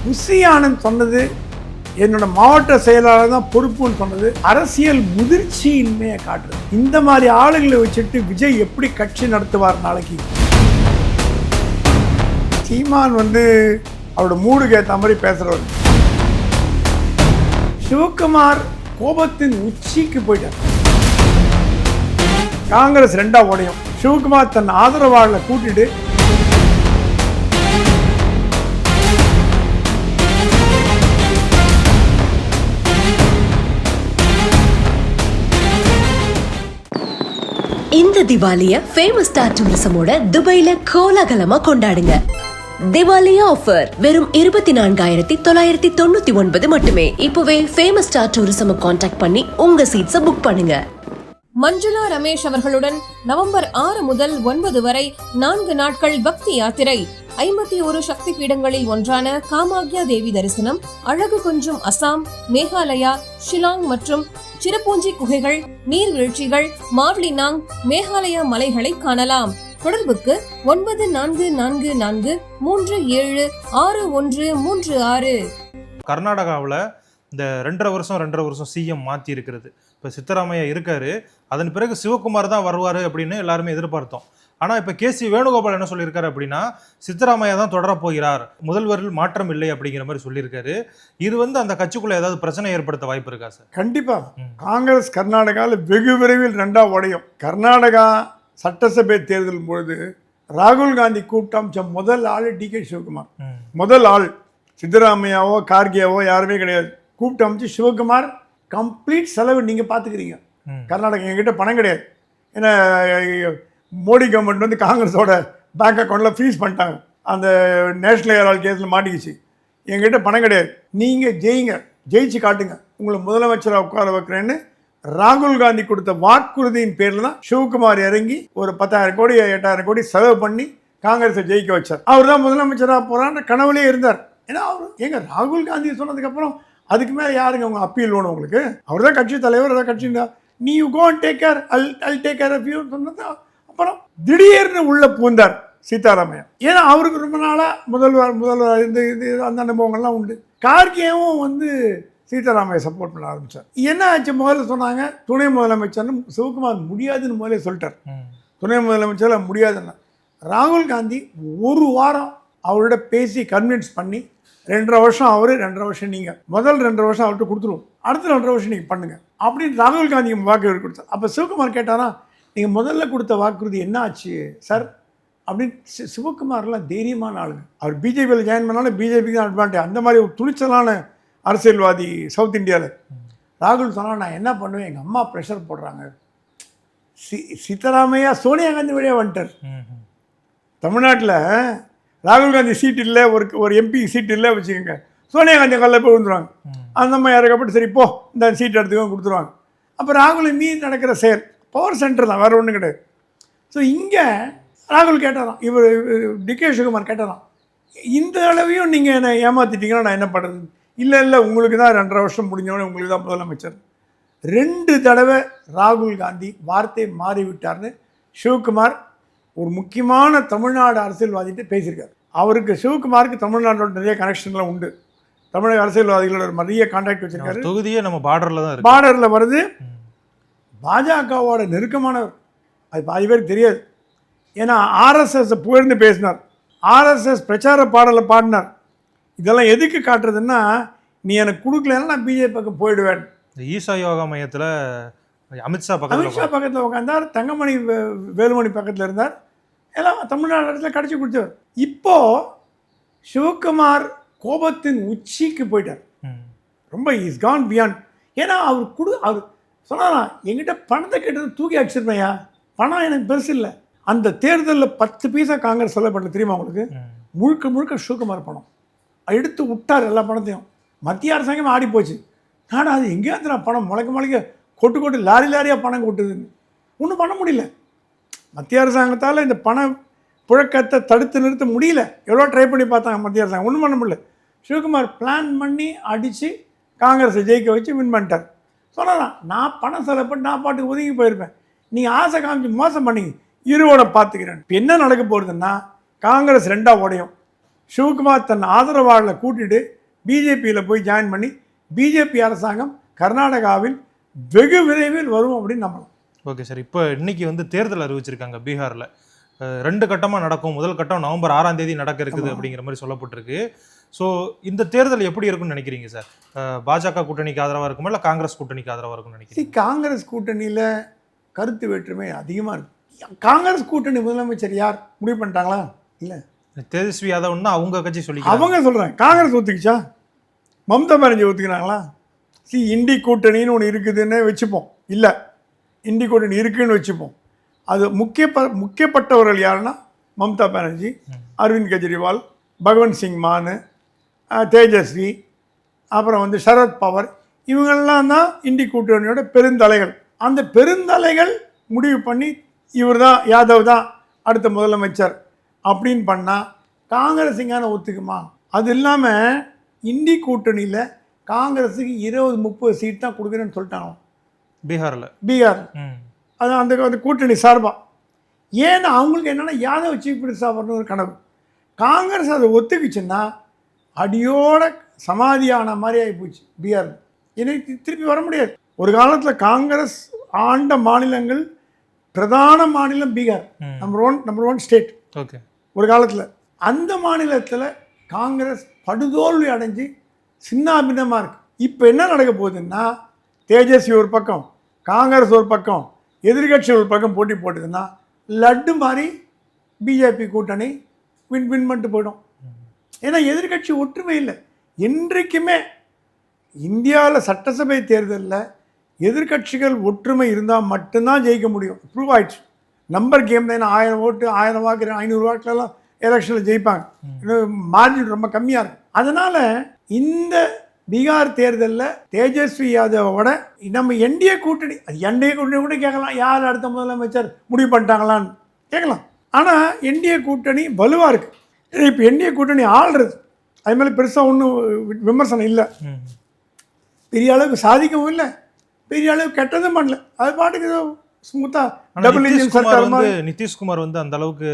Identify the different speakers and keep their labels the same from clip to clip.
Speaker 1: Bussy Anand சொன்னது என்னோட மாவட்ட செயலாளர் தான் பொறுப்புன்னு சொன்னது அரசியல் முதிர்ச்சியின்மையை காட்டுறது. இந்த மாதிரி ஆளுங்களை வச்சுட்டு விஜய் எப்படி கட்சி நடத்துவார் நாளைக்கு? சீமான் அவரோட மூடுக்கு ஏற்ற மாதிரி பேசுறவர். சிவகுமார் கோபத்தின் உச்சிக்கு போயிட்டார். காங்கிரஸ் ரெண்டா உடையும். சிவகுமார் தன் ஆதரவாளர்களை கூட்டிட்டு
Speaker 2: இந்த திவாலிய ஃபேமஸ் ஸ்டார் டூரிசமோட துபாயில கோலாகலமா கொண்டாடுங்க. திவாலி ஆஃபர் வெறும் 24,999 மட்டுமே. இப்பவே ஃபேமஸ் ஸ்டார் டூரிசம் கான்டாக்ட் பண்ணி உங்க சீட்ஸை புக் பண்ணுங்க.
Speaker 3: மஞ்சுளா ரமேஷ் அவர்களுடன் நவம்பர் 6 முதல் 9 வரை 4 நாட்கள் பக்தி யாத்திரை. 51 சக்தி பீடங்களில் ஒன்றான காமாக்யா தேவி தரிசனம், அழகு கொஞ்சம் அசாம், மேகாலயா, ஷிலாங் மற்றும் சிரபூஞ்சி குகைகள், நீர்வீழ்ச்சிகள், மாவ்லினாங், மேகாலயா மலைகளை காணலாம். தொடர்புக்கு 9443766136.
Speaker 4: கர்நாடகாவில் இந்த 2.5 வருஷம் சிஎம் மாற்றி இருக்கிறது. இப்போ சித்தராமையா இருக்காரு, அதன் பிறகு சிவகுமார் தான் வருவார் அப்படின்னு எல்லாருமே எதிர்பார்த்தோம். ஆனால் இப்போ கேசி வேணுகோபால் என்ன சொல்லியிருக்காரு அப்படின்னா, சித்தராமையா தான் தொடரப் போகிறார், முதல்வரில் மாற்றம் இல்லை அப்படிங்கிற மாதிரி சொல்லியிருக்காரு. இது அந்த கட்சிக்குள்ள ஏதாவது பிரச்சனை ஏற்படுத்த வாய்ப்பு இருக்கா சார்?
Speaker 1: கண்டிப்பா. காங்கிரஸ் கர்நாடகாவில் வெகு விரைவில் ரெண்டா உடையும். கர்நாடகா சட்டசபை தேர்தல் பொழுது ராகுல் காந்தி கூப்பிட்ட முதல் ஆள் டி.கே. சிவகுமார். முதல் ஆள் சித்தராமையாவோ கார்கேவோ யாருமே கிடையாது. கூப்பிட்டு அமைச்சு சிவகுமார் கம்ப்ளீட் செலவு நீங்கள் பார்த்துக்கிறீங்க. கர்நாடகா என்கிட்ட பணம் கிடையாது. ஏன்னா மோடி கவர்மெண்ட் காங்கிரஸோட பேங்க் அக்கௌண்ட்டில் ஃப்ரீஸ் பண்ணிட்டாங்க. அந்த நேஷனல் ஏரால் கேஸில் மாட்டிக்கிச்சு. என்கிட்ட பணம் கிடையாது, நீங்கள் ஜெயிச்சு காட்டுங்க, உங்களை முதலமைச்சராக உட்கார வைக்கிறேன்னு ராகுல் காந்தி கொடுத்த வாக்குறுதியின் பேரில் தான் சிவகுமார் இறங்கி ஒரு 10,000 கோடி 8,000 கோடி செலவு பண்ணி காங்கிரஸை ஜெயிக்க வச்சார். அவர் தான் முதலமைச்சராக போகிறான்ற கனவுலே இருந்தார். ஏன்னா அவர் ராகுல் காந்தி சொன்னதுக்கப்புறம் அதுக்கு மேலே யாருங்க அவங்க அப்பீல் வேணும் உங்களுக்கு? அவர் தான் கட்சி தலைவர், அதான் கட்சி. நீ you go and take care, I'll take care of you சொன்னது. அப்புறம் திடீர்னு உள்ள பூந்தார் சீதாராமையா. ஏன்னா அவருக்கு ரொம்ப நாளாக முதல்வர் இந்த அந்த அனுபவங்கள்லாம் உண்டு. கார்கேவும் சீதாராமையை சப்போர்ட் பண்ண ஆரம்பித்தார். என்ன ஆச்சு? முதல்ல சொன்னாங்க துணை முதலமைச்சர்னு. சிவகுமார் முடியாதுன்னு முதலே சொல்லிட்டார். துணை முதலமைச்சர் முடியாதுன்னா ராகுல் காந்தி ஒரு வாரம் அவரோட பேசி கன்வின்ஸ் பண்ணி 2.5 வருஷம் அவர், 2.5 வருஷம் நீங்கள், முதல் 2.5 வருஷம் அவர்கிட்ட கொடுத்துருவோம், அடுத்த 2.5 வருஷம் நீங்கள் பண்ணுங்கள் அப்படின்னு ராகுல் காந்திக்கு வாக்குறுதி கொடுத்தார். அப்போ சிவகுமார் கேட்டாரா, நீங்கள் முதல்ல கொடுத்த வாக்குறுதி என்ன ஆச்சு சார் அப்படின்னு. சிவகுமார்லாம் தைரியமான ஆளுங்க. அவர் பிஜேபியில் ஜாயின் பண்ணாலும் பிஜேபிக்கு தான் அட்வான்டேஜ். அந்த மாதிரி ஒரு துணிச்சலான அரசியல்வாதி சவுத் இந்தியாவில். ராகுல் சொன்னால் நான் என்ன பண்ணுவேன், எங்கள் அம்மா ப்ரெஷர் போடுறாங்க. சித்தராமையா சோனியா காந்தி வழியாக வந்துட்டார். தமிழ்நாட்டில் ராகுல் காந்தி சீட் இல்லை, ஒரு எம்பி சீட் இல்லை வச்சுக்கோங்க, சோனியா காந்தி காலில் போய் விழுந்துருவாங்க. அந்த மாதிரி யாருக்கப்பட்டு சரி போ இந்த சீட் எடுத்துக்கோ கொடுத்துருவாங்க. அப்போ ராகுல் மீது நடக்கிற செயல் பவர் சென்டர் தான், வேறு ஒன்றும் கிடையாது. ஸோ இங்கே ராகுல் கேட்டாராம், இவர் டி.கே. சிவகுமார் கேட்டாராம், இந்த அளவையும் நீங்கள் என்னை ஏமாற்றிட்டீங்கன்னா நான் என்ன பண்ணுறது? இல்லை உங்களுக்கு தான் 2.5 வருஷம் முடிஞ்சவொடனே உங்களுக்கு தான் முதலமைச்சர். 2 தடவை ராகுல் காந்தி வார்த்தை மாறிவிட்டார்னு சிவகுமார் ஒரு முக்கியமான தமிழ்நாடு அரசியல்வாதிகிட்ட பேசியிருக்காரு. அவருக்கு சிவகுமாருக்கு தமிழ்நாட்டோட நிறைய கனெக்ஷன்லாம் உண்டு. தமிழக அரசியல்வாதிகளோட நிறைய கான்டாக்ட் வச்சிருக்காரு.
Speaker 4: தொகுதியே நம்ம பார்டரில் தான் இருக்கு.
Speaker 1: பார்டரில் வருது. பாஜகவோட நெருக்கமானவர். அது பாதி பேருக்கு தெரியாது. ஏன்னா ஆர்எஸ்எஸ் புகழ்ந்து பேசினார், ஆர்எஸ்எஸ் பிரச்சார பாடலை பாடினார். இதெல்லாம் எதுக்கு காட்டுறதுன்னா, நீ எனக்கு கொடுக்கலன்னா நான் பிஜேபி பக்கம் போயிடுவேன்.
Speaker 4: ஈசா யோகா மையத்தில் அமித்ஷா
Speaker 1: பக்கத்தில் உட்காந்தார், தங்கமணி வேலுமணி பக்கத்தில் இருந்தார். எல்லாம் தமிழ்நாடு இடத்துல கடிச்சு கொடுத்தவர். இப்போது சிவகுமார் கோபத்தின் உச்சிக்கு போயிட்டார். ரொம்ப இஸ் கான் பியாண்ட். ஏன்னா அவர் சொன்னாராம், எங்கிட்ட பணத்தை கேட்டது தூக்கி அடிச்சிருப்பேயா, பணம் எனக்கு பெருசு இல்லை. அந்த தேர்தலில் 10 பைசா காங்கிரஸ் செலவு பண்ணல தெரியுமா உங்களுக்கு? முழுக்க சிவகுமார் பணம் எடுத்து விட்டார். எல்லா பணத்தையும் மத்திய அரசாங்கம் ஆடி போச்சு. நானும் அது எங்கேயாவது பணம் முளைக்க கொட்டு லாரியாக பணம் கொட்டுதுன்னு ஒன்றும் பண்ண முடியல. மத்திய அரசாங்கத்தால் இந்த பண புழக்கத்தை தடுத்து நிறுத்த முடியல. எவ்வளோ ட்ரை பண்ணி பார்த்தாங்க மத்திய அரசாங்கம், ஒன்றும் பண்ண முடியல. சிவகுமார் பிளான் பண்ணி அடித்து காங்கிரஸை ஜெயிக்க வச்சு வின் பண்ணிட்டார். சொன்னாதான் நான் பணம் செலவு பண்ணி நான் பாட்டுக்கு ஒதுங்கி போயிருப்பேன், நீங்கள் ஆசை காமிச்சு மோசம் பண்ணிங்க, இருவோட பார்த்துக்கிறேன். இப்போ என்ன நடக்க போகுதுன்னா, காங்கிரஸ் ரெண்டாக உடையும். சிவகுமார் தன் ஆதரவாளர்களை கூட்டிட்டு பிஜேபியில் போய் ஜாயின் பண்ணி பிஜேபி அரசாங்கம் கர்நாடகாவில் வெகு விரைவில் வரும் அப்படின்னு நம்பலாம்.
Speaker 4: ஓகே சார், இப்போ இன்னைக்கு வந்து தேர்தல் அறிவிச்சிருக்காங்க பீகாரில். 2 கட்டமாக நடக்கும். முதல் கட்டம் நவம்பர் 6ஆம் தேதி நடக்க இருக்குது அப்படிங்கிற மாதிரி சொல்லப்பட்டிருக்கு. ஸோ இந்த தேர்தல் எப்படி இருக்குன்னு நினைக்கிறீங்க சார்? பாஜக கூட்டணிக்கு ஆதரவாக இருக்குமா இல்லை காங்கிரஸ் கூட்டணிக்கு ஆதரவாக இருக்கும்னு நினைக்கிறீங்க?
Speaker 1: காங்கிரஸ் கூட்டணியில் கருத்து வேற்றுமை அதிகமாக இருக்கு. காங்கிரஸ் கூட்டணி முதலமைச்சர் யார் முடிவு பண்ணிட்டாங்களா? இல்லை,
Speaker 4: தேஜஸ்வி யாதவ்னா அவங்க கட்சி சொல்லி
Speaker 1: அவங்க சொல்கிறாங்க. காங்கிரஸ் ஒத்துக்கிச்சா? மம்தா பானர்ஜி ஒத்துக்கினாங்களா? இண்டி கூட்டணின்னு ஒன்று இருக்குதுன்னு வச்சுப்போம். இல்லை, இண்டி கூட்டணி இருக்குன்னு வச்சுப்போம். அது முக்கியப்பட்டவர்கள் யாருன்னா மம்தா பானர்ஜி, அரவிந்த் கெஜ்ரிவால், பகவந்த் சிங் மான், தேஜஸ்வி, அப்புறம் வந்து சரத் பவார், இவங்கெல்லாம் தான் இண்டி கூட்டணியோட பெருந்தலைகள். அந்த பெருந்தலைகள் முடிவு பண்ணி இவர் தான், யாதவ் தான் அடுத்த முதலமைச்சர் அப்படின்னு பண்ணால் காங்கிரஸ் எங்கான ஒத்துக்குமா? அது இல்லாமல் இண்டி கூட்டணியில் காங்கிரஸுக்கு 20-30 சீட் தான் கொடுக்குறேன்னு சொல்லிட்டாங்க பீகார். அது அந்த கூட்டணி சார்பாக. ஏன்னா அவங்களுக்கு என்னென்னா யாதவ் சீஃப் மினிஸ்டர் வரணும் ஒரு கனவு. காங்கிரஸ் அதை ஒத்துக்குச்சுன்னா அடியோட சமாதியான மாதிரி ஆகிப்போச்சு பீகார். எனக்கு திருப்பி வர முடியாது. ஒரு காலத்தில் காங்கிரஸ் ஆண்ட மாநிலங்கள் பிரதான மாநிலம் Bihar, number one state.
Speaker 4: Okay,
Speaker 1: ஒரு காலத்தில் அந்த மாநிலத்தில் காங்கிரஸ் படுதோல்வி அடைஞ்சு சின்னாபின்னமாக இருக்குது. இப்போ என்ன நடக்க போகுதுன்னா, தேஜஸ்வி ஒரு பக்கம், காங்கிரஸ் ஒரு பக்கம், எதிர்கட்சி ஒரு பக்கம் போட்டி போட்டுதுன்னா லட்டு மாதிரி பிஜேபி கூட்டணி வின் பண்ணிட்டு போயிடும். ஏன்னா எதிர்கட்சி ஒற்றுமை இல்லை. என்றைக்குமே இந்தியாவில் சட்டசபை தேர்தலில் எதிர்கட்சிகள் ஒற்றுமை இருந்தால் மட்டும்தான் ஜெயிக்க முடியும். ப்ரூவ் ஆயிடுச்சு. நம்பர் கேம் தான். 1000 ஓட்டு 1000 வாக்கு 500 வாக்குலாம் எலெக்ஷனில் ஜெயிப்பாங்க. மார்ஜின் ரொம்ப கம்மியாக இருக்கும். அதனால் இந்த பீகார் தேர்தலில் தேஜஸ்வி யாதவோட நம்ம என்டிஏ கூட்டணி, அது என்டிஏ கூட்டணி கூட கேட்கலாம், யார் அடுத்த முதலமைச்சர் முடிவு பண்ணிட்டாங்களான்னு கேட்கலாம். ஆனால் என்டிஏ கூட்டணி வலுவாக இருக்குது. இப்போ என்டிஏ கூட்டணி ஆள்றது அது மாதிரி பெருசாக ஒன்றும் விமர்சனம் இல்லை. பெரிய அளவுக்கு சாதிக்கவும் இல்லை, பெரிய அளவுக்கு கெட்டதும் பண்ணல. அது பாட்டுக்கு ஏதோ ஸ்மூத்தாக டபுள் இன்ஜின் சர்க்கார் மாதிரி.
Speaker 4: நிதிஷ்குமார் வந்து அந்த அளவுக்கு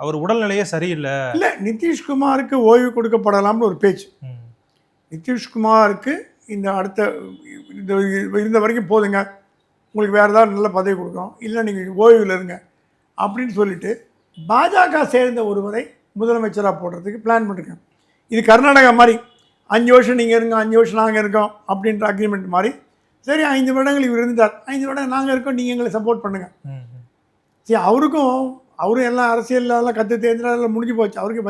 Speaker 4: அவர் உடல்நிலையே சரியில்லை.
Speaker 1: இல்லை, நிதிஷ்குமாருக்கு ஓய்வு கொடுக்கப்படலாம்னு ஒரு பேச்சு. நிதிஷ்குமாருக்கு இந்த அடுத்த இருந்த வரைக்கும் போதுங்க, உங்களுக்கு வேறு ஏதாவது நல்ல பதவி கொடுக்கணும், இல்லை நீங்கள் ஓய்வில் இருங்க அப்படின்னு சொல்லிட்டு பாஜக சேர்ந்த ஒருவரை முதலமைச்சராக போடுறதுக்கு பிளான் பண்ணிருக்கேன். இது கர்நாடகா மாதிரி 5 வருஷம் நீங்கள் இருங்க, 5 வருஷம் நாங்கள் இருக்கோம் அப்படின்ற அக்ரிமெண்ட் மாதிரி. சரி, 5 வருடங்கள் இவர் இருந்தார், 5 வருடம் நாங்கள் இருக்கோம், நீங்கள் எங்களை சப்போர்ட் பண்ணுங்கள். சரி, அவரும் எல்லாம் அரசியல்லாம் கற்று தேர்ந்தெல்லாம் முடிஞ்சு போச்சு. அவருக்கு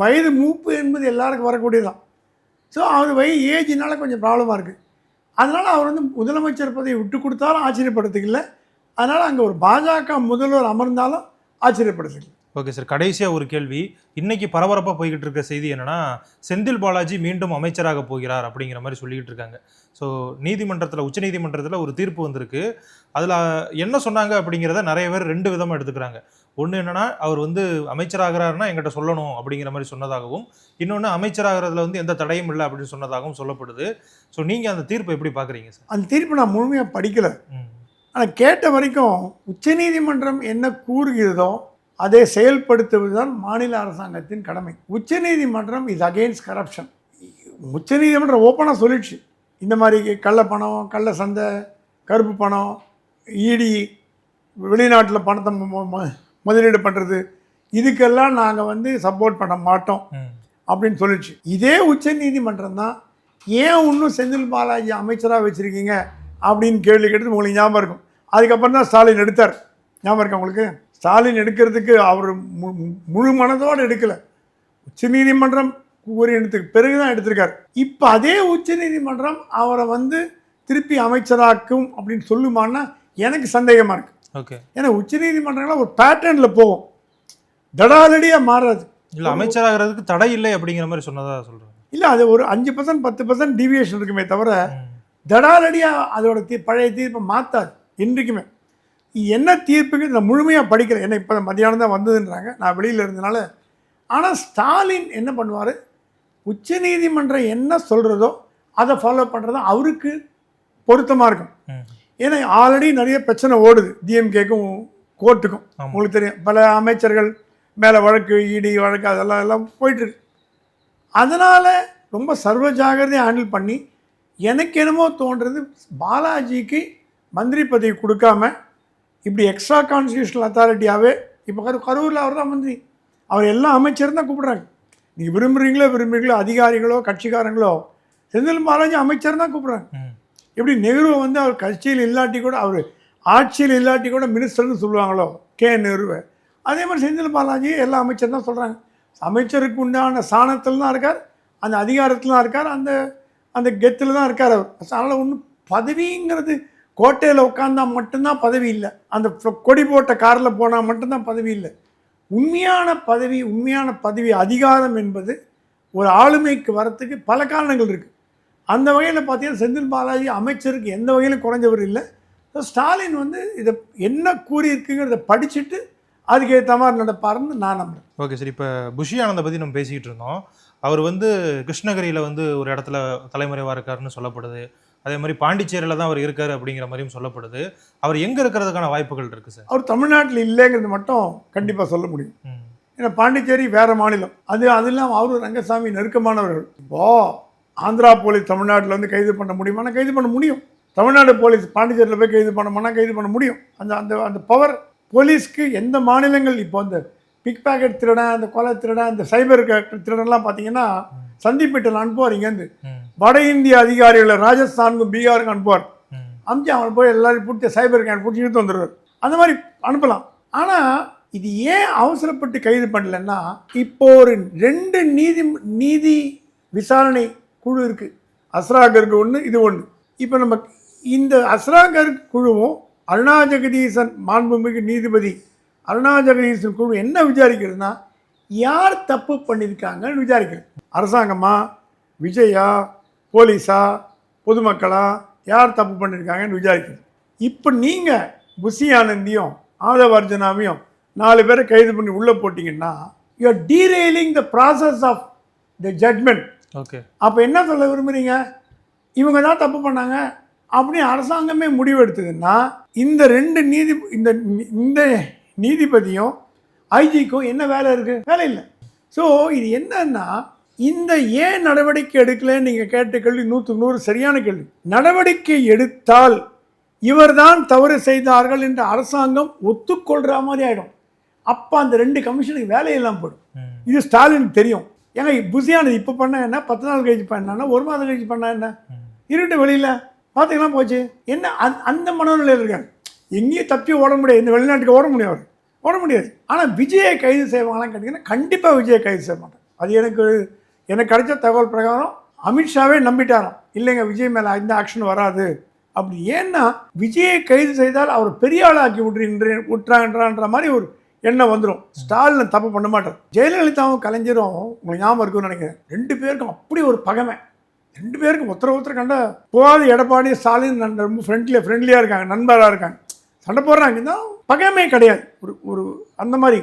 Speaker 1: வயது மூப்பு என்பது எல்லாருக்கும் வரக்கூடியதான். ஸோ அவர் ஏஜ்னால கொஞ்சம் ப்ராப்ளமாக இருக்குது. அதனால் அவர் வந்து முதலமைச்சர் பதவியை விட்டு கொடுத்தாலும் ஆச்சரியப்படுறதுக்கு இல்லை. அதனால் அங்கே ஒரு பாஜக முதல்வர் அமர்ந்தாலும் ஆச்சரியப்படுறதுக்கு.
Speaker 4: ஓகே சார், கடைசியாக ஒரு கேள்வி. இன்னைக்கு பரபரப்பாக போய்கிட்டு இருக்க செய்தி என்னன்னா, செந்தில் பாலாஜி மீண்டும் அமைச்சராக போகிறார் அப்படிங்கிற மாதிரி சொல்லிக்கிட்டு இருக்காங்க. ஸோ உச்சநீதிமன்றத்தில் ஒரு தீர்ப்பு வந்திருக்கு. அதில் என்ன சொன்னாங்க அப்படிங்கிறத நிறைய பேர் 2 விதமாக எடுத்துக்கிறாங்க. ஒன்று என்னன்னா, அவர் வந்து அமைச்சராகிறாருன்னா எங்கிட்ட சொல்லணும் அப்படிங்கிற மாதிரி சொன்னதாகவும், இன்னொன்று அமைச்சராகிறதுல வந்து எந்த தடையும் இல்லை அப்படின்னு சொன்னதாகவும் சொல்லப்படுது. ஸோ நீங்கள் அந்த தீர்ப்பை எப்படி பார்க்குறீங்க சார்?
Speaker 1: அந்த தீர்ப்பு நான் முழுமையாக படிக்கலை. ஆனால் கேட்ட வரைக்கும் உச்சநீதிமன்றம் என்ன கூறுகிறதோ அதை செயல்படுத்துவது தான் மாநில அரசாங்கத்தின் கடமை. உச்சநீதிமன்றம் இஸ் அகெயின்ஸ்ட் கரப்ஷன். உச்சநீதிமன்றம் ஓப்பனாக சொல்லிடுச்சு, இந்த மாதிரி கள்ள பணம், கள்ள சந்தை, கருப்பு பணம், இடி, வெளிநாட்டில் பணத்தை முதலீடு பண்ணுறது, இதுக்கெல்லாம் நாங்கள் வந்து சப்போர்ட் பண்ண மாட்டோம் அப்படின்னு சொல்லிடுச்சு. இதே உச்சநீதிமன்றம் தான் ஏன் இன்னும் செந்தில் பாலாஜி அமைச்சராக வச்சுருக்கீங்க அப்படின்னு கேள்வி கேட்டது உங்களுக்கு ஞாபகம் இருக்கும். அதுக்கப்புறம் தான் ஸ்டாலின் எடுத்தார். ஞாபகம் இருக்கா உங்களுக்கு? ஸ்டாலின் எடுக்கிறதுக்கு அவர் முழு மனதோடு எடுக்கலை. உச்சநீதிமன்றம் கூறினதுக்கு பிறகு தான் எடுத்திருக்கார். இப்போ அதே உச்சநீதிமன்றம் அவரை வந்து திருப்பி அமைச்சராக்கும் அப்படின்னு சொல்லுமான்னா எனக்கு சந்தேகமாக இருக்குது.
Speaker 4: ஓகே,
Speaker 1: ஏன்னா உச்சநீதிமன்றங்களாம் ஒரு பேட்டர்னில் போகும், தடாலடியாக மாறாது.
Speaker 4: இல்லை, அமைச்சராகிறதுக்கு தடை இல்லை அப்படிங்கிற மாதிரி சொன்னதாக சொல்கிறேன்.
Speaker 1: இல்லை, அது ஒரு 5% 10% டிவியேஷன் இருக்குமே தவிர தடாலடியாக அதோட பழைய தீர்ப்பை மாற்றாது என்றைக்குமே. என்ன தீர்ப்புக்கு நான் முழுமையாக படிக்கிறேன். ஏன்னா இப்போ மத்தியானம் தான் வந்ததுன்றாங்க, நான் வெளியில் இருந்தனால. ஆனால் ஸ்டாலின் என்ன பண்ணுவார், உச்சநீதிமன்றம் என்ன சொல்கிறதோ அதை ஃபாலோ பண்ணுறது அவருக்கு பொருத்தமாக இருக்கும். ஏன்னா ஆல்ரெடி நிறைய பிரச்சனை ஓடுது டிஎம்கேக்கும் கோர்ட்டுக்கும். உங்களுக்கு தெரியும், பல அமைச்சர்கள் மேலே வழக்கு இடி வழக்கு அதெல்லாம் எல்லாம் போயிட்டுருக்கு. அதனால் ரொம்ப சர்வ ஜாகிரதையாக ஹேண்டில் பண்ணி எனக்கு என்னமோ தோன்றது பாலாஜிக்கு மந்திரி பதவி கொடுக்காம இப்படி எக்ஸ்ட்ரா கான்ஸ்டியூஷனல் அத்தாரிட்டியாகவே இப்போ கரூரில் அவர் தான் மந்திரி, அவர் எல்லா அமைச்சரும் தான் கூப்பிட்றாங்க. நீங்கள் விரும்புகிறீங்களோ அதிகாரிகளோ கட்சிக்காரங்களோ செந்தில் பாலாஜி அமைச்சர் தான் கூப்பிட்றாங்க. எப்படி நெஹ்ருவை வந்து அவர் கட்சியில் இல்லாட்டி கூட அவர் ஆட்சியில் இல்லாட்டி கூட மினிஸ்டர்னு சொல்லுவாங்களோ நேருவை, அதே மாதிரி செந்தில் பாலாஜி எல்லா அமைச்சர் தான் சொல்கிறாங்க. அமைச்சருக்கு உண்டான சாணத்தில் தான் இருக்கார், அந்த அதிகாரத்தில் தான் இருக்கார், அந்த அந்த கெத்தில் தான் இருக்கார் அவர். அதனால் ஒன்றும் பதவிங்கிறது கோட்டையில் உட்காந்தா மட்டும்தான் பதவி இல்லை, அந்த கொடி போட்ட காரில் போனால் மட்டும்தான் பதவி இல்லை. உண்மையான பதவி அதிகாரம் என்பது ஒரு ஆளுமைக்கு வரத்துக்கு பல காரணங்கள் இருக்குது. அந்த வகையில் பார்த்தீங்கன்னா செந்தில் பாலாஜி அமைச்சருக்கு எந்த வகையிலும் குறைஞ்சவர் இல்லை. ஸோ ஸ்டாலின் வந்து இதை என்ன கூறியிருக்குங்கிறத படிச்சுட்டு அதுக்கேற்ற மாதிரி நடப்பாருன்னு நான் நம்புகிறேன்.
Speaker 4: ஓகே சார், இப்போ புஷி ஆனந்தை பற்றி நம்ம பேசிக்கிட்டு இருந்தோம். அவர் வந்து கிருஷ்ணகிரியில் வந்து ஒரு இடத்துல தலைமறைவாக இருக்காருன்னு சொல்லப்படுது. அதே மாதிரி பாண்டிச்சேரியில் தான் அவர் இருக்கார் அப்படிங்கிற மாதிரியும் சொல்லப்படுது. அவர் எங்கே இருக்கிறதுக்கான வாய்ப்புகள் இருக்குது சார்?
Speaker 1: அவர் தமிழ்நாட்டில் இல்லைங்கிறது மட்டும் கண்டிப்பாக சொல்ல முடியும். ஏன்னா பாண்டிச்சேரி வேறு மாநிலம், அது இல்லாமல் அவரும் ரங்கசாமி நெருக்கமானவர்கள். இப்போது ஆந்திரா போலீஸ் தமிழ்நாட்டில் வந்து கைது பண்ண முடியுமானா கைது பண்ண முடியும். தமிழ்நாடு போலீஸ் பாண்டிச்சேரியில் போய் கைது பண்ண கைது பண்ண முடியும். அந்த அந்த அந்த பவர் போலீஸ்க்கு எந்த மாநிலங்கள் இப்போ அந்த பிக் பாக்கெட் திருடன், அந்த கொலை திருடன், அந்த சைபர் திருடன்லாம் பார்த்தீங்கன்னா சந்திப்பிட்டில் அனுப்புவார். இங்கேருந்து வட இந்திய அதிகாரிகளை ராஜஸ்தானுக்கும் பீகாருக்கும் அனுப்புவார். அனுப்பிச்சு அவனை போய் எல்லாரும் பிடிச்சி சைபர் கேன் பிடிச்சி இழுத்து வந்துடுவார். அந்த மாதிரி அனுப்பலாம். ஆனால் இது ஏன் அவசரப்பட்டு கைது பண்ணலன்னா, இப்போ ஒரு 2 நீதி விசாரணை குழு இருக்குது. அஸ்ராகருக்கு ஒன்று, இது ஒன்று. இப்போ நம்ம இந்த அஸ்ராகர் குழுவும் அருணா ஜெகதீசன் மாண்புமிகு நீதிபதி அருணா ஜெகதீசன் குழு என்ன விசாரிக்கிறதுனா, யார் தப்பு பண்ணியிருக்காங்கன்னு விசாரிக்கிறது. அரசாங்கமா, விஜயா, போலீஸா, பொதுமக்களா, யார் தப்பு பண்ணியிருக்காங்கன்னு விசாரிக்கிறது. இப்போ நீங்கள் புஷி ஆனந்தியும் ஆதவ் அர்ஜுனாவையும் 4 பேரை கைது பண்ணி உள்ளே போட்டிங்கன்னா you are derailing the process of the judgment.
Speaker 4: Okay, அப்போ
Speaker 1: என்ன சொல்ல விரும்புகிறீங்க? இவங்க தான் தப்பு பண்ணாங்க அப்படின்னு அரசாங்கமே முடிவு எடுத்ததுன்னா இந்த 2 இந்த நீதிபதியும் ஐஜிக்கும் என்ன வேலை இருக்குது? வேலை இல்லை. ஸோ இது என்னன்னா, இந்த ஏன் நடவடிக்கை எடுக்கலன்னு நீங்கள் கேட்ட கேள்வி 100க்கு 100 சரியான கேள்வி. நடவடிக்கை எடுத்தால் இவர்தான் தவறு செய்தார்கள் என்று அரசாங்கம் ஒத்துக்கொள்கிற மாதிரி ஆகிடும். அப்போ அந்த 2 கமிஷனுக்கு வேலையெல்லாம் போடும். இது ஸ்டாலினுக்கு தெரியும். ஏங்க புஷியானது இப்போ பண்ண என்ன, 10 நாள் கழிச்சு பண்ணா, 1 மாதம் கழிச்சு பண்ணா என்ன, இருட்டு வெளியில் பார்த்துக்கலாம் போச்சு என்ன, அந்த மனநிலையில் இருக்காங்க. எங்கேயும் தப்பி ஓட முடியாது, இந்த வெளிநாட்டுக்கு ஓட முடியாது. ஆனால் விஜயை கைது செய்வாங்களான்னு கேட்டிங்கன்னா கண்டிப்பாக விஜயை கைது செய்ய மாட்டேன். அது எனக்கு கிடைச்ச தகவல் பிரகாரம் அமித்ஷாவே நம்பிட்டாராம், இல்லைங்க விஜய் மேலே இந்த ஆக்ஷன் வராது அப்படி. ஏன்னா விஜயை கைது செய்தால் அவர் பெரிய ஆளாக்கி விட்டுறான்ற மாதிரி ஒரு எண்ணம் வந்துடும். ஸ்டாலின் தப்பு பண்ண மாட்டார். ஜெயலலிதாவும் கலைஞரும் உங்களுக்கு ஞாபகம் இருக்குன்னு நினைக்கிறேன், 2 பேருக்கும் அப்படி ஒரு பகைமை. 2 பேருக்கும் ஒருத்தர் கண்டா போகாது. எடப்பாடி ஸ்டாலின் ரொம்ப ஃப்ரெண்ட்லியாக இருக்காங்க, நண்பராக இருக்காங்க, சண்டை போடுறாங்க. இருந்தால் பகைமே கிடையாது. ஒரு அந்த மாதிரி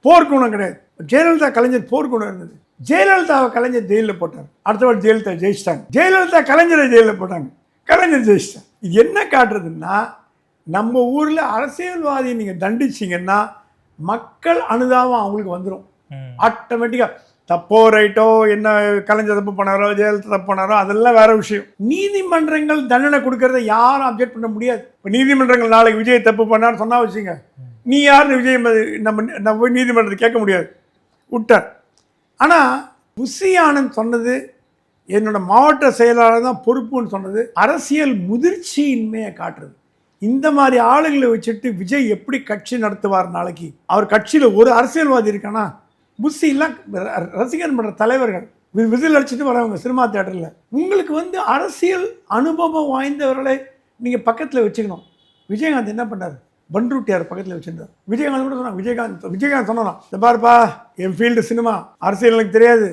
Speaker 1: போர்க்குணம் கிடையாது. ஜெயலலிதா கலைஞர் போர்க்குணம் இருந்தது. ஜெயலலிதாவை கலைஞர் ஜெயிலில் போட்டார். அடுத்த வாட்டி ஜெயலலிதா ஜெயிச்சிட்டாங்க. ஜெயலலிதா கலைஞரை ஜெயிலில் போட்டாங்க, கலைஞர் ஜெயிச்சிட்டாங்க. இது என்ன காட்டுறதுன்னா, நம்ம ஊரில் அரசியல்வாதியை நீங்கள் தண்டிச்சிங்கன்னா மக்கள் அனுதாபம் அவங்களுக்கு வந்துடும் ஆட்டோமேட்டிக்காக. தப்போ ரைட்டோ, என்ன கலைஞர் தப்பு பண்ணாரோ ஜெயலலிதா தப்பு பண்ணாரோ அதெல்லாம் வேற விஷயம். நீதிமன்றங்கள் தண்டனை கொடுக்கறத யாரும் அப்ஜெக்ட் பண்ண முடியாது. இப்போ நீதிமன்றங்கள் நாளைக்கு விஜய் தப்பு பண்ணான்னு சொன்னா வச்சுங்க, நீ யாருன்னு விஜய் நம்ம போய் நீதிமன்றத்தை கேட்க முடியாது, விட்டார். ஆனால் புஷி ஆனந்த் சொன்னது, என்னோட மாவட்ட செயலாளர் தான் பொறுப்புன்னு சொன்னது அரசியல் முதிர்ச்சியின்மையை காட்டுறது. இந்த மாதிரி ஆளுங்களை வச்சுட்டு விஜய் எப்படி கட்சி நடத்துவார்? நாளைக்கு அவர் கட்சியில் ஒரு அரசியல்வாதி இருக்கானா? புஷிலாம் ரசிகர் மன்ற தலைவர்கள், விசில் அடிச்சுட்டு வரவங்க சினிமா தியேட்டரில். உங்களுக்கு வந்து அரசியல் அனுபவம் வாய்ந்தவர்களை நீங்கள் பக்கத்தில் வச்சுக்கணும். விஜயகாந்த் என்ன பண்ணார்? பன்ருட்டியார் பக்கத்தில் வச்சுருந்தார். விஜயகாந்த் கூட சொன்னான், விஜயகாந்த் சொன்னான், இந்த பாருப்பா என் ஃபீல்டு சினிமா, அரசியல் எனக்கு தெரியாது,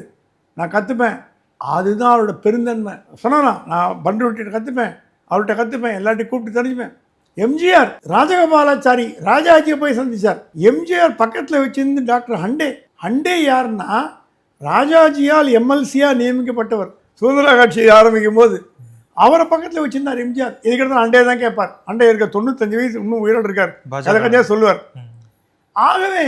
Speaker 1: நான் கற்றுப்பேன். அதுதான் அவரோட பெருந்தன்மை. சொன்னானா, நான் பன்ருட்டியை கற்றுப்பேன், அவர்கிட்ட கற்றுப்பேன், எல்லாத்தையும் கூப்பிட்டு தெரிஞ்சுப்பேன். எம்ஜிஆர் ராஜகோபாலாச்சாரி ராஜாஜியை போய் சந்திச்சார். எம்ஜிஆர் பக்கத்தில் வச்சிருந்து டாக்டர் ஹண்டே யாருன்னா ராஜாஜியால் எம்எல்சியாக நியமிக்கப்பட்டவர். சுதந்திர கட்சி ஆரம்பிக்கும் போது அவரை பக்கத்தில் வச்சிருந்தார் எம்ஜிஆர். இதுக்கிட்ட ஹண்டே தான் கேட்பார். ஹண்டே இருக்க 95 வயசு இன்னும் உயிரோடு இருக்கார், அதை கதையாக சொல்லுவார். ஆகவே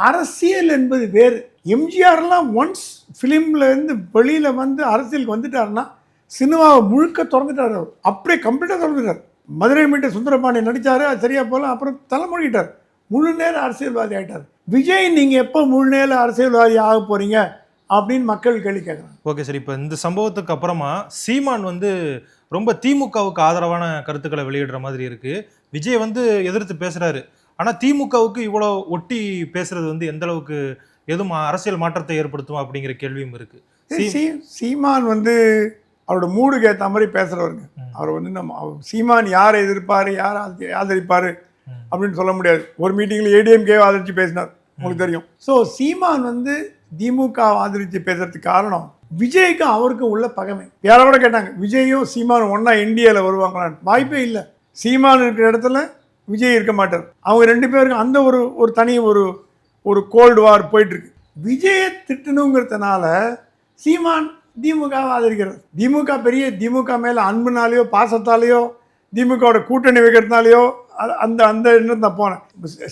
Speaker 1: அரசியல் என்பது வேறு. எம்ஜிஆர்லாம் ஒன்ஸ் ஃபிலிமில் இருந்து வெளியில் வந்து அரசியலுக்கு வந்துட்டாருன்னா சினிமாவை முழுக்க திறந்துட்டார். அவர் அப்படியே கம்ப்ளீட்டாக திறந்துட்டார். மதுரை மீட்ட சுந்தரபாண்டியன் நடித்தார், அது சரியாக போகல, அப்புறம் தலைமொழிட்டார், முழு நேர அரசியல்வாதி ஆகிட்டார். விஜய் நீங்கள் எப்போ முழு நேர அரசியல்வாதி ஆக போகிறீங்க அப்படின்னு மக்கள் கேள்வி கேட்குறாங்க.
Speaker 4: ஓகே சார், இப்போ இந்த சம்பவத்துக்கு அப்புறமா சீமான் வந்து ரொம்ப திமுகவுக்கு ஆதரவான கருத்துக்களை வெளியிடுற மாதிரி இருக்கு. விஜய் வந்து எதிர்த்து பேசுறாரு. ஆனால் திமுகவுக்கு இவ்வளோ ஒட்டி பேசுறது வந்து எந்த அளவுக்கு எதுவும் அரசியல் மாற்றத்தை ஏற்படுத்தும் அப்படிங்கிற கேள்வியும் இருக்கு.
Speaker 1: சீமான் வந்து அவரோட மூடுக்கு ஏற்ற மாதிரி பேசுகிறவருங்க. அவர் வந்து சீமான் யாரை எதிர்ப்பார், யாரை ஆதரிப்பார் அப்படின்னு சொல்ல முடியாது. ஒரு மீட்டிங்கில் ஏடிஎம்கே ஆதரித்து பேசினார், உங்களுக்கு தெரியும். ஸோ சீமான் வந்து திமுக ஆதரித்து பேசுறதுக்கு காரணம் விஜய்க்கு அவருக்கும் உள்ள பகைமை. யாரோட கேட்டாங்க, விஜயும் சீமான் ஒன்றா என்டிஏல வருவாங்களான்னு. வாய்ப்பே இல்லை. சீமான் இருக்கிற இடத்துல விஜய் இருக்க மாட்டார். அவங்க ரெண்டு பேருக்கும் அந்த ஒரு தனி ஒரு கோல்டு வார் போயிட்டுருக்கு. விஜயை திட்டணுங்கிறதுனால சீமான் திமுகவை ஆதரிக்கிறார். திமுக மேலே அன்புனாலேயோ பாசத்தாலேயோ திமுகவோட கூட்டணி வைக்கிறதுனாலையோ அந்த எண்ணம் தான் போனேன்.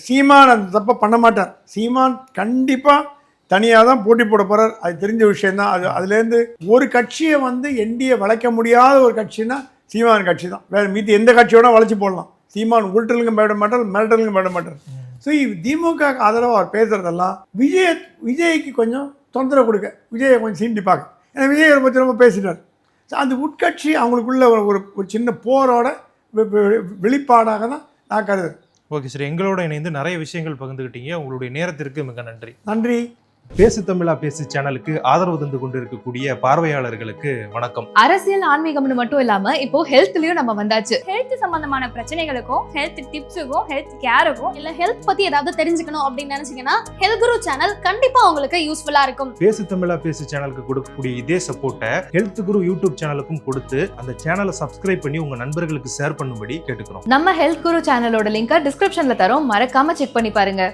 Speaker 1: சீமான் அந்த தப்பை பண்ண மாட்டார். சீமான் கண்டிப்பாக தனியாக தான் போட்டி போட போகிறார். அது தெரிஞ்ச விஷயந்தான். அதுலேருந்து ஒரு கட்சியை வந்து என்டிஏ வளைக்க முடியாத ஒரு கட்சின்னா சீமான் கட்சி தான். வேறு மீதி எந்த கட்சியோட வளைச்சி போடலாம். சீமான் உருட்டலுக்கும் போயிட மாட்டார், மிரட்டலுக்கும் போயிட மாட்டார். ஸோ திமுக ஆதரவாக அவர் பேசுகிறதெல்லாம் விஜய்க்கு கொஞ்சம் தொந்தரவு கொடுக்க, விஜயை கொஞ்சம் சீண்டி பார்க்க. ஏன்னா விஜய் பற்றி ரொம்ப பேசிட்டார். ஸோ அந்த உட்கட்சி அவங்களுக்குள்ள ஒரு சின்ன போரோட வெளிப்பாடாக தான் நான் கருதுறேன்.
Speaker 4: ஓகே சார், எங்களோட இணைந்து நிறைய விஷயங்கள் பகிர்ந்துக்கிட்டீங்க. உங்களுடைய நேரத்திற்கு மிக நன்றி.
Speaker 1: நன்றி.
Speaker 4: பேசு தமிழா பேசு சேனலுக்கு ஆதரவு தந்து கொண்டு இருக்கக்கூடிய பார்வையாளர்களுக்கு வணக்கம்.
Speaker 5: அரசியல் ஆன்மீகம்னு மட்டும் இல்லாம இப்போ ஹெல்த்லயும் நம்ம வந்தாச்சு.
Speaker 6: ஹெல்த் சம்பந்தமான பிரச்சனைகளுக்கும் ஹெல்த் டிப்ஸுக்கும் ஹெல்த் கேருக்கும் இல்ல ஹெல்த் பத்தி ஏதாவது தெரிஞ்சுக்கணும் அப்படின்னு நினைச்சீங்கன்னா ஹெல்த் குரு சேனல் கண்டிப்பா உங்களுக்கு யூஸ்ஃபுல்லா இருக்கும்.
Speaker 4: பேசு தமிழா பேசு சேனலுக்கு கொடுக்கக்கூடிய இதே சப்போர்ட்டை ஹெல்த் குரு யூடியூப் சேனலுக்கும் கொடுத்து அந்த சேனலை சப்ஸ்கிரைப் பண்ணி உங்க நண்பர்களுக்கு ஷேர் பண்ணும்படி கேட்டுக்கிறோம்.
Speaker 5: நம்ம ஹெல்த் குரு சேனலோட லிங்கை டிஸ்கிரிப்ஷன்ல தரோம், மறக்காம செக் பண்ணி பாருங்க.